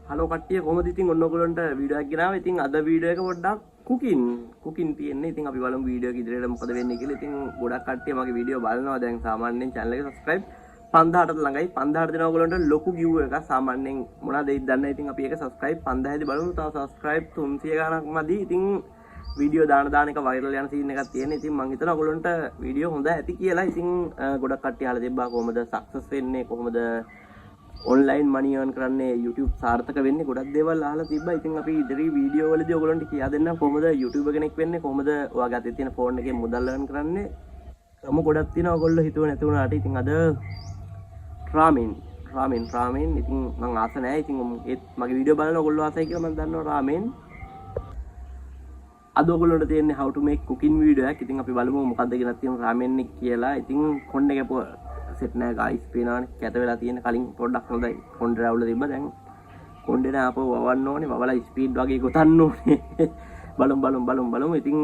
Hello කට්ටිය කොහොමද ඉතින් ඔන්න ඔයගොල්ලන්ට වීඩියෝ එකක් ගෙනාවා. ඉතින් අද වීඩියෝ එක පොඩ්ඩක් කුකින් තියෙන්නේ. ඉතින් අපි බලමු වීඩියෝ එක ඉදිරියට මොකද වෙන්නේ කියලා. ඉතින් ගොඩක් කට්ටිය මගේ වීඩියෝ බලනවා. දැන් සාමාන්‍යයෙන් channel එක subscribe 5000ට ළඟයි. 5000ට දෙන ඔයගොල්ලන්ට ලොකු view එකක් සාමාන්‍යයෙන් මොනවද ඒත් දන්නේ නැහැ. ඉතින් අපි ඒක subscribe 5000 දී බලමු. තව subscribe 300 ගණක් මදි. ඉතින් වීඩියෝ දාන එක වෛරල් යන සීන් එකක් තියෙන. ඉතින් මම හිතනවා ඔයගොල්ලන්ට වීඩියෝ හොඳ ඇති කියලා. ඉතින් ගොඩක් කට්ටිය අහලා තිබ්බා කොහොමද සක්සස් වෙන්නේ, කොහොමද ඔන්ලයින් මනි earn කරන්නේ, YouTube සාර්ථක වෙන්නේ, ගොඩක් දේවල් අහලා තිබ්බා. ඉතින් අපි ඉදිරි වීඩියෝ වලදී ඔයගොල්ලන්ට කියා දෙන්නම් කොහොමද YouTuber කෙනෙක් වෙන්නේ, කොහොමද ඔයාගේ අතේ තියෙන ෆෝන් එකෙන් මුදල් earn කරන්නේ. ක්‍රම ගොඩක් තියෙනවා ඔයගොල්ලෝ හිතුව නැති වුණාට. ඉතින් අද රාමෙන් ඉතින් මම ආස නැහැ. ඉතින් ඒත් මගේ වීඩියෝ බලන ඔයගොල්ලෝ ආසයි කියලා මම දන්නවා රාමෙන්. අද ඔයගොල්ලන්ට තියෙන්නේ how to make cooking video එකක්. ඉතින් අපි බලමු මොකද්ද කියලා තියෙන රාමෙන් එක කියලා. ඉතින් කොණ්ඩේ කැපුවා සෙට් නැහැ ගයිස්, පේනවනේ කැත වෙලා තියෙන. කලින් පොඩ්ඩක් හොඳයි කොණ්ඩේ රවුල තිබ්බා. දැන් කොණ්ඩේ නේ ආපහු වවන්න ඕනේ, වවලා ස්පීඩ් වගේ ගොතන්න ඕනේ. බලමු ඉතින්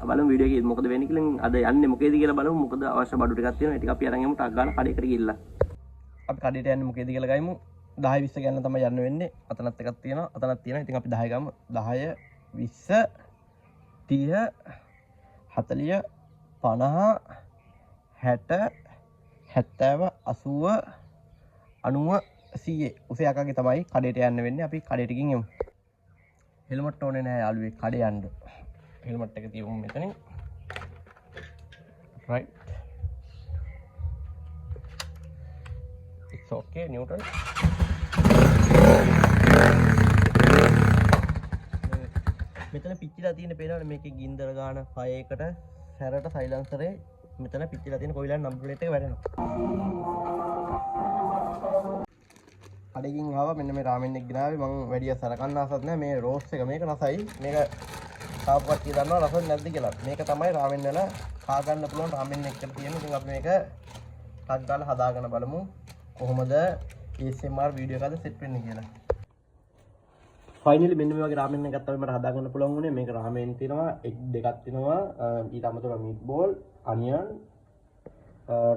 බලමු වීඩියෝ එකේ මොකද වෙන්නේ කියලා. අද යන්නේ මොකේද කියලා බලමු. මොකද අවශ්‍ය බඩු ටිකක් තියෙනවා. ඒ ටික අපි අරන් යමු. ටක් ගාලා කඩේකට ගිහිල්ලා අපි කඩේට යන්නේ මොකේද කියලා ගයිමු. 10 20 ගන්න තමයි යන්න වෙන්නේ. අතනත් එකක් තියෙනවා, අතනත් තියෙනවා. ඉතින් අපි 10 ගමු. 10 20 30 40 50 60 70 80 90 100 උසේ අකගේ තමයි කඩේට යන්න වෙන්නේ. අපි කඩේට ගින් යමු. හෙල්මට් ඕනේ නැහැ යාළුවේ කඩේ යන්න. හෙල්මට් එක තියමු මෙතනින්. right, it's okay Newton. මෙතන පිච්චිලා තියෙන පේනවනේ මේකේ ගින්දර ගාන ෆයර් එකට සැරට සයිලන්සරේ මෙතන පිච්චිලා තියෙන කොයිලන් නම්බර් ප්ලේට් එක වැඩෙනවා. කඩේකින් ආවා මෙන්න මේ රාමෙන් එක ගෙනාවේ. මම වැඩි සරකන්න ආසත් නැහැ. මේ රෝස්ට් එක මේක රසයි. මේක තාප් කට්ටිය දන්නවා රස නැද්ද කියලා. මේක තමයි රාමෙන් වල කා ගන්න පුළුවන් රාමෙන් එකට තියෙන. ඉතින් අපි මේක ටක් ගාලා හදාගෙන බලමු කොහොමද ASMR වීඩියෝ එකද සෙට් වෙන්නේ කියලා. ෆයිනලි මෙන්න මේ වගේ රාමෙන් එකක් තමයි මට හදාගන්න පුළුවන් වුණේ. මේක රාමෙන් තියෙනවා, එග් දෙකක් තියෙනවා, ඊට අමතරව මීට් බෝල්, අනියන්,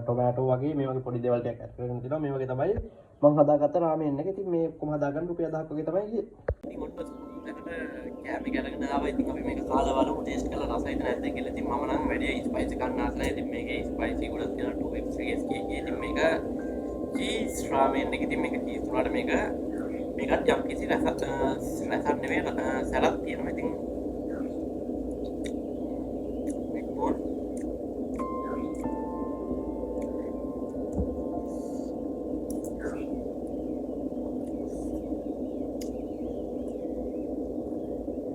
ටොමැටෝ වගේ මේ වගේ පොඩි දේවල් ටිකක් ඇඩ් කරගෙන තියෙනවා. මේ වගේ තමයි මම හදාගත්ත රාමෙන් එක. ඉතින් මේ කොහොම හදාගන්න රුපියල් 1000ක් වගේ තමයි ගියේ. ඉතින් ඔන්න එතකොට කෑම එක අරගෙන ආවා. ඉතින් අපි මේක කාලා බලමු ටේස්ට් කරලා රසයිද නැද්ද කියලා. ඉතින් මම නම් වැඩි ස්පයිසි ගන්න ආස නැහැ. ඉතින් මේකේ ස්පයිසි ගොඩක් තියෙනවා 2x එකේ ස්කේකේ. ඉතින් මේක චීස් රාමෙන් එක. ඉතින් මේක චීස් වලට මේකත් යම් කිසි රසක් නෙවෙයි සැලඩ් තියෙනවා. ඉතින් මේක බෝල්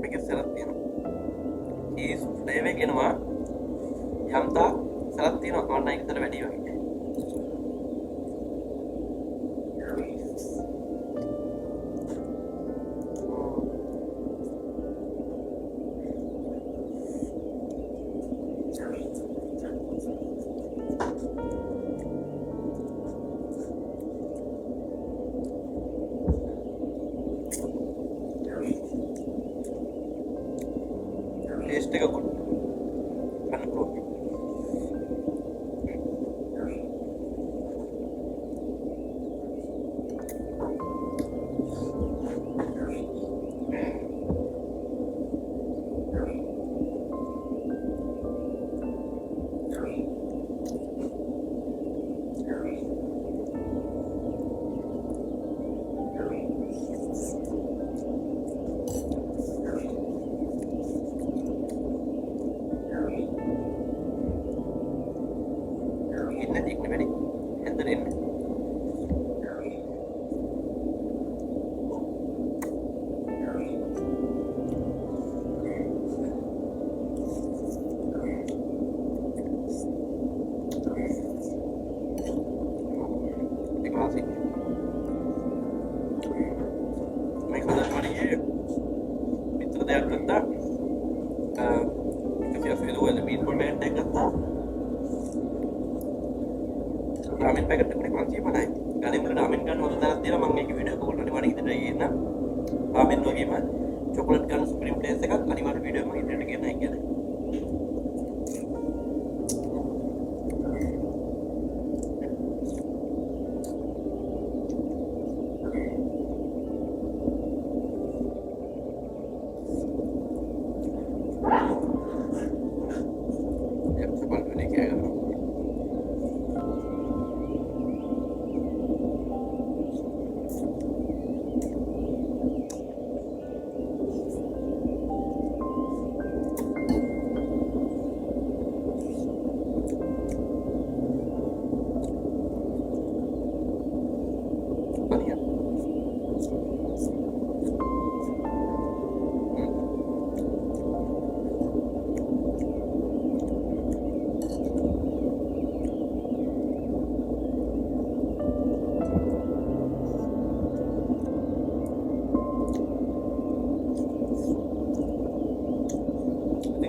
මේක සැලඩ් තියෙනවා. චීස් ෆ්ලේවර් එනවා. යම් තා සැලඩ් තියෙනවා. මම එකතර වැඩි වගේ. टेस्ट का गुड अनप्रूव ඉන්න වැඩි හන්දර එන්න. මේක හදන්නේ විතර දෙයක් ගත්තා. ඒක ෆෙලුවල මීට් බෝල් පැකට් එකක් ගත්තා. ramen packet එකේ 550යි. ගණන් වල ramen ගන්න හොඳ තරක් තියෙනවා. මම මේක වීඩියෝ එක ඔයාලට අනිවාර්යෙන් ඉදිරියට ගේන්න. ramen වගේම chocolate ගන්න supreme taste එකක් අනිවාර්යෙන් වීඩියෝ එක මම ඉදිරියට ගේන්නයි කියන්නේ.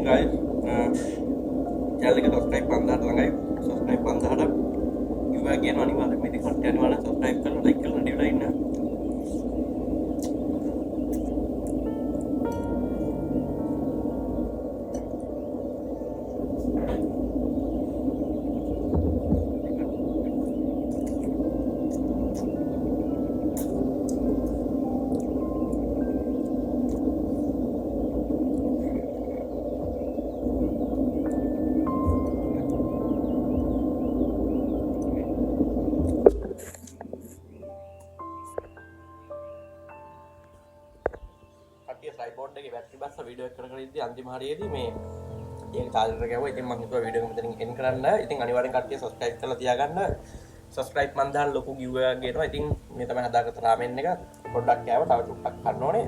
guys channel එක subscribe 5000ට ළඟයි subscribe 5000ට ඉවර කියන අනිවාර්යයෙන්ම ඉතින් කට්ටිය අනිවාර්යයෙන් subscribe කරලා like කරලා දීලා ඉන්න ट्राइपॉड එකේ බැටරි බස්ස වීඩියෝ එක කර කර ඉද්දි අන්තිම හරියේදී මේ ඒක චාර්ජර් එක ගැහුවා. ඉතින් මම හිතුවා වීඩියෝ එක මෙතනින් එන්ඩ් කරන්න. ඉතින් අනිවාර්යෙන් කට්ටිය subscribe කරලා තියාගන්න. subscribe මන් දාලා ලොකු giveaway එකක් ගේනවා. ඉතින් මේ තමයි හදාගත්ත රාමෙන් එක. පොඩ්ඩක් කෑවා. තව ටුක්ටක් කන්න ඕනේ.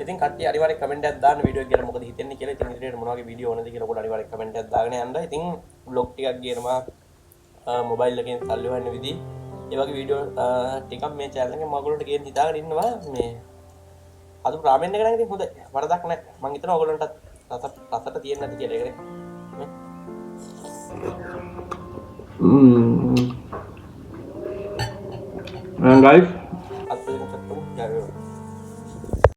ඉතින් කට්ටිය අනිවාර්යෙන් කමෙන්ට් එකක් දාන්න වීඩියෝ එක ගැන මොකද හිතෙන්නේ කියලා. ඉතින් ඉදිරියට මොන වගේ වීඩියෝ ඕනද කියලා ඔයගොල්ලෝ අනිවාර්යෙන් කමෙන්ට් එකක් දාගෙන යන්න. ඉතින් vlog ටිකක් ගේනවා. මොබයිල් එකෙන් සල්ලි හොයන්න විදි. ඒ වගේ වීඩියෝ ටිකක් මේ channel එකෙන් මම ඔයගොල්ලන්ට ගේන්න හිතාගෙන ඉන්නවා. මේ අද රාමෙන් එක නම් ඉතින් හොඳයි. වරදක් නැහැ. මම හිතනවා ඔයගොල්ලන්ට රසට තියෙන්නේ නැති කියලා ඒකනේ. And guys